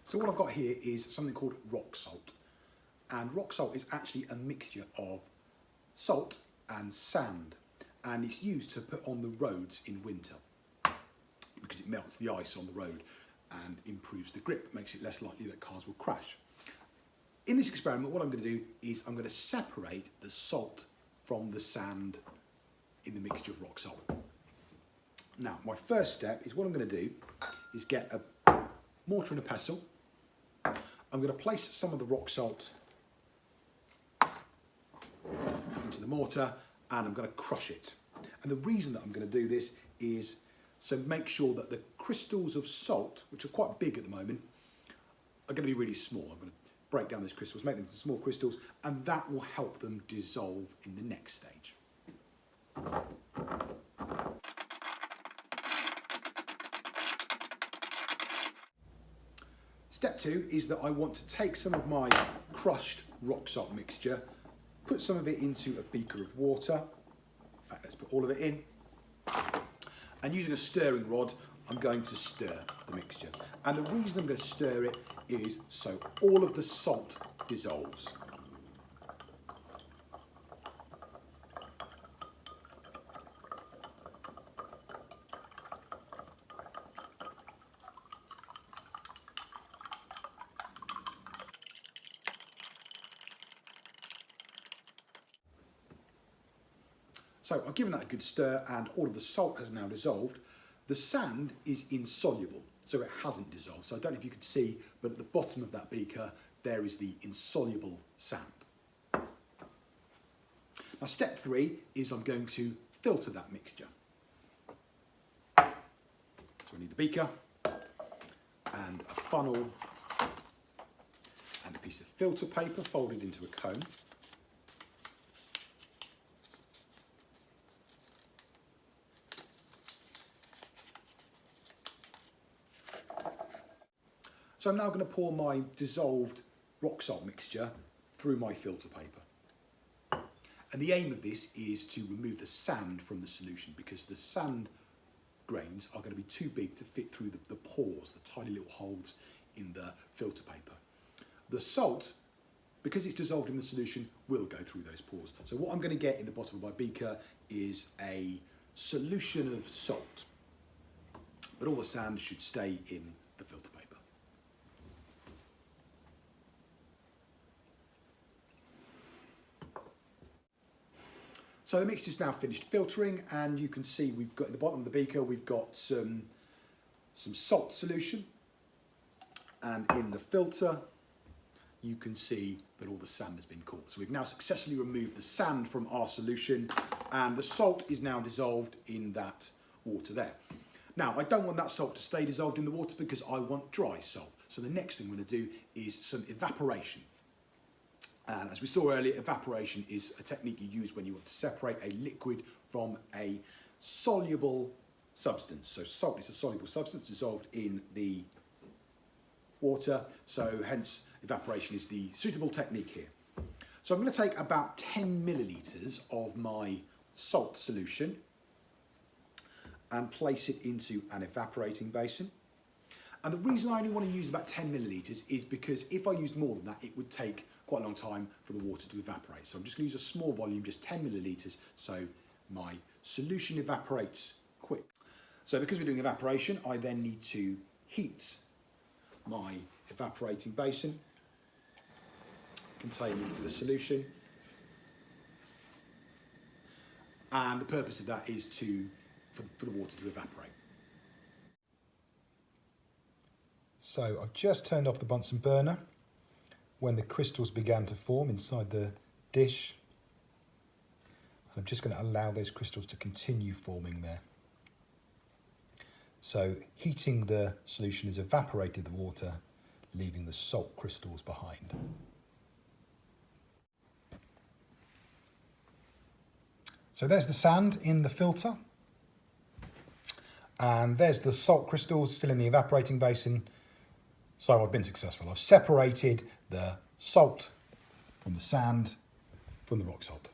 So what I've got here is something called rock salt. And rock salt is actually a mixture of salt and sand. And it's used to put on the roads in winter because it melts the ice on the road and improves the grip, makes it less likely that cars will crash. In this experiment, what I'm going to do is I'm going to separate the salt from the sand in the mixture of rock salt. Now, my first step is what I'm going to do is get a mortar and a pestle. I'm going to place some of the rock salt into the mortar and I'm going to crush it. And the reason that I'm going to do this is so make sure that the crystals of salt, which are quite big at the moment, are going to be really small. I'm going to break down those crystals, make them into small crystals, and that will help them dissolve in the next stage. Step 2 is that I want to take some of my crushed rock salt mixture, put some of it into a beaker of water. In fact, let's put all of it in. And using a stirring rod, I'm going to stir the mixture. And the reason I'm going to stir it is so all of the salt dissolves. So I've given that a good stir and all of the salt has now dissolved. The sand is insoluble, so it hasn't dissolved. So I don't know if you can see, but at the bottom of that beaker, there is the insoluble sand. Now step 3 is I'm going to filter that mixture. So I need the beaker and a funnel and a piece of filter paper folded into a cone. So I'm now going to pour my dissolved rock salt mixture through my filter paper. And the aim of this is to remove the sand from the solution because the sand grains are going to be too big to fit through the pores, the tiny little holes in the filter paper. The salt, because it's dissolved in the solution, will go through those pores. So what I'm going to get in the bottom of my beaker is a solution of salt, but all the sand should stay in the filter paper. So the mixture's now finished filtering, and you can see we've got at the bottom of the beaker, we've got some salt solution, and in the filter, you can see that all the sand has been caught. So we've now successfully removed the sand from our solution, and the salt is now dissolved in that water there. Now, I don't want that salt to stay dissolved in the water because I want dry salt. So the next thing we're going to do is some evaporation. And as we saw earlier, evaporation is a technique you use when you want to separate a liquid from a soluble substance. So salt is a soluble substance dissolved in the water, so hence evaporation is the suitable technique here. So I'm going to take about 10 millilitres of my salt solution and place it into an evaporating basin. And the reason I only want to use about 10 millilitres is because if I used more than that, it would take quite a long time for the water to evaporate. So I'm just going to use a small volume, just 10 millilitres, so my solution evaporates quick. So because we're doing evaporation, I then need to heat my evaporating basin containing the solution. And the purpose of that is for the water to evaporate. So I've just turned off the Bunsen burner when the crystals began to form inside the dish. I'm just going to allow those crystals to continue forming there. So heating the solution has evaporated the water, leaving the salt crystals behind. So there's the sand in the filter. And there's the salt crystals still in the evaporating basin. So I've been successful. I've separated the salt from the sand from the rock salt.